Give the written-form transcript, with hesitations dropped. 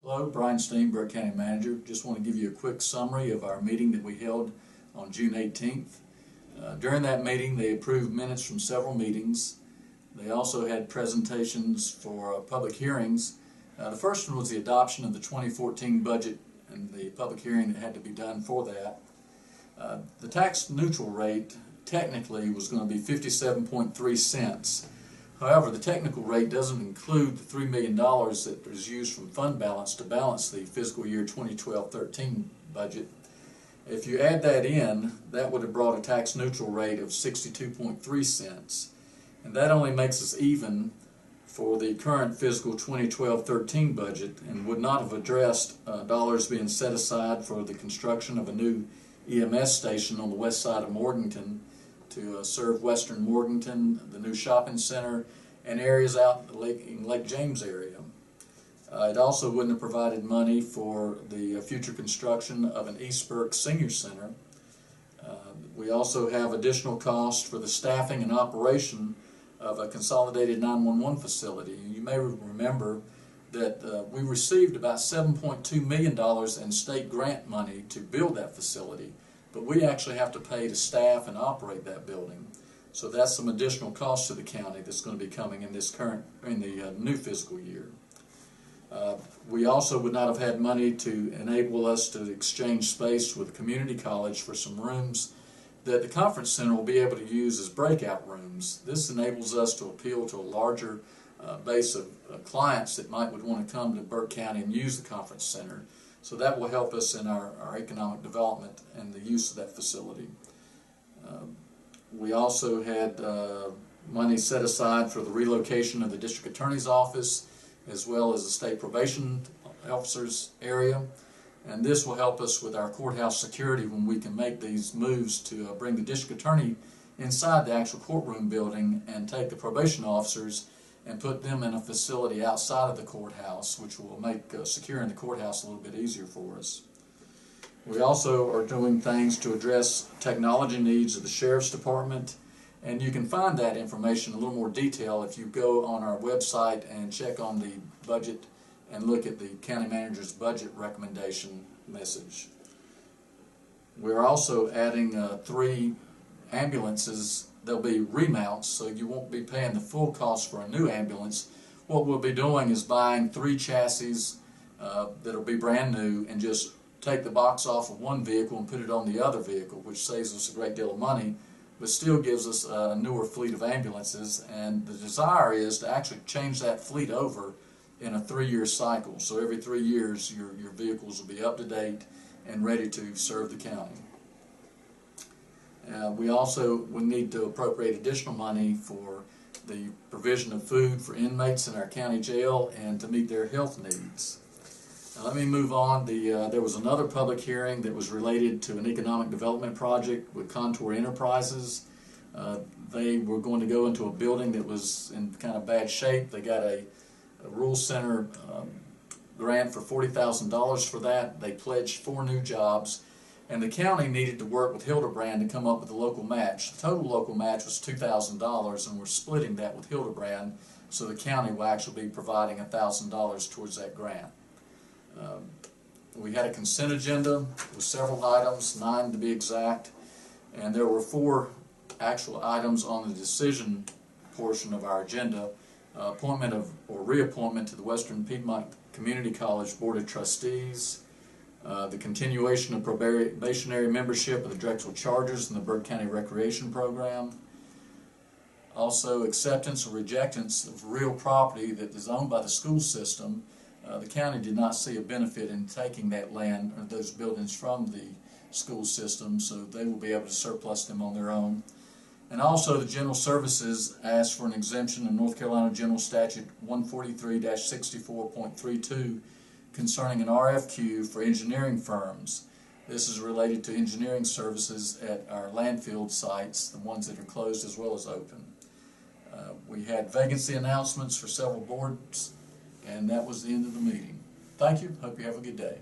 Hello, Brian Steen, Burke County Manager. Just want to give you a quick summary of our meeting that we held on June 18th. During that meeting, they approved minutes from several meetings. They also had presentations for public hearings. The first one was the adoption of the 2014 budget and the public hearing that had to be done for that. The tax neutral rate technically was going to be 57.3 cents. However, the technical rate doesn't include the $3 million that was used from fund balance to balance the fiscal year 2012-13 budget. If you add that in, that would have brought a tax neutral rate of 62.3 cents. And that only makes us even for the current fiscal 2012-13 budget and would not have addressed dollars being set aside for the construction of a new EMS station on the west side of Morganton to serve western Morganton, the new shopping center, and areas out in Lake James area. It also wouldn't have provided money for the future construction of an East Burke Senior Center. We also have additional costs for the staffing and operation of a consolidated 911 facility. You may remember that we received about $7.2 million in state grant money to build that facility, but we actually have to pay to staff and operate that building. So that's some additional cost to the county that's going to be coming in the new fiscal year. We also would not have had money to enable us to exchange space with a community college for some rooms that the conference center will be able to use as breakout rooms. This enables us to appeal to a larger base of clients that would want to come to Burke County and use the conference center. So that will help us in our economic development and the use of that facility. We also had money set aside for the relocation of the district attorney's office as well as the state probation officer's area. And this will help us with our courthouse security when we can make these moves to bring the district attorney inside the actual courtroom building and take the probation officers and put them in a facility outside of the courthouse, which will make securing the courthouse a little bit easier for us. We also are doing things to address technology needs of the Sheriff's Department, and you can find that information in a little more detail if you go on our website and check on the budget and look at the County Manager's budget recommendation message. We're also adding 3 ambulances. They'll be remounts, so you won't be paying the full cost for a new ambulance. What we'll be doing is buying 3 chassis that'll be brand new and just take the box off of one vehicle and put it on the other vehicle, which saves us a great deal of money, but still gives us a newer fleet of ambulances. And the desire is to actually change that fleet over in a 3-year cycle. So every 3 years your vehicles will be up to date and ready to serve the county. We also will need to appropriate additional money for the provision of food for inmates in our county jail and to meet their health needs. Now let me move on. There was another public hearing that was related to an economic development project with Contour Enterprises. They were going to go into a building that was in kind of bad shape. They got a rural center grant for $40,000 for that. They pledged 4 new jobs. And the county needed to work with Hildebrand to come up with a local match. The total local match was $2,000, and we're splitting that with Hildebrand, so the county will actually be providing $1,000 towards that grant. We had a consent agenda with several items, 9 to be exact, and there were 4 actual items on the decision portion of our agenda. Appointment of or reappointment to the Western Piedmont Community College Board of Trustees, the continuation of probationary membership of the Drexel Chargers in the Burke County Recreation Program. Also, acceptance or rejectance of real property that is owned by the school system. The county did not see a benefit in taking that land or those buildings from the school system, so they will be able to surplus them on their own. And also, the General Services asked for an exemption in North Carolina General Statute 143-64.32 concerning an RFQ for engineering firms. This is related to engineering services at our landfill sites, the ones that are closed as well as open. We had vacancy announcements for several boards, and that was the end of the meeting. Thank you. Hope you have a good day.